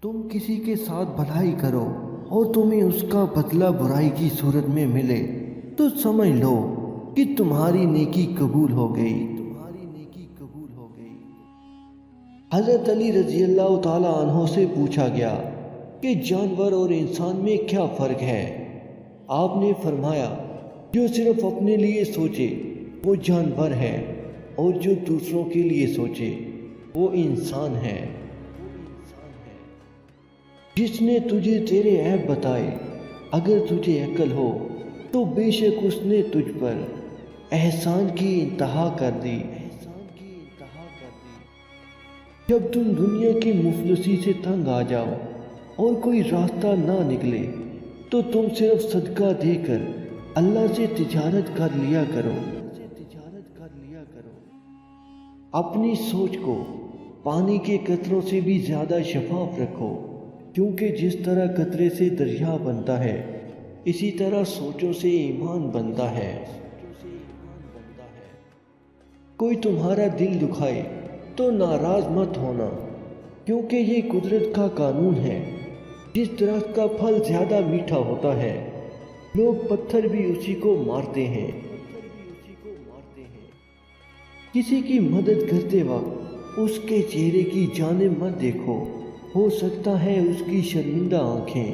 تم کسی کے ساتھ بھلائی کرو اور تمہیں اس کا بدلہ برائی کی صورت میں ملے تو سمجھ لو کہ تمہاری نیکی قبول ہو گئی۔ حضرت علی رضی اللہ تعالی عنہ سے پوچھا گیا کہ جانور اور انسان میں کیا فرق ہے؟ آپ نے فرمایا، جو صرف اپنے لیے سوچے وہ جانور ہے، اور جو دوسروں کے لیے سوچے وہ انسان ہے۔ جس نے تجھے تیرے عیب بتائے، اگر تجھے عقل ہو تو بے شک اس نے تجھ پر احسان کی انتہا کر دی۔ جب تم دنیا کی مفلسی سے تنگ آ جاؤ اور کوئی راستہ نہ نکلے تو تم صرف صدقہ دے کر اللہ سے تجارت کر لیا کرو۔ اپنی سوچ کو پانی کے قطروں سے بھی زیادہ شفاف رکھو، کیونکہ جس طرح قطرے سے دریا بنتا ہے اسی طرح سوچوں سے ایمان بنتا ہے۔ کوئی تمہارا دل دکھائے تو ناراض مت ہونا، کیونکہ یہ قدرت کا قانون ہے۔ جس درخت کا پھل زیادہ میٹھا ہوتا ہے لوگ پتھر بھی اسی کو مارتے ہیں۔ کسی کی مدد کرتے وقت اس کے چہرے کی جانب مت دیکھو، ہو سکتا ہے اس کی شرمندہ آنکھیں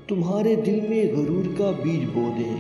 تمہارے دل میں غرور کا بیج بو دیں۔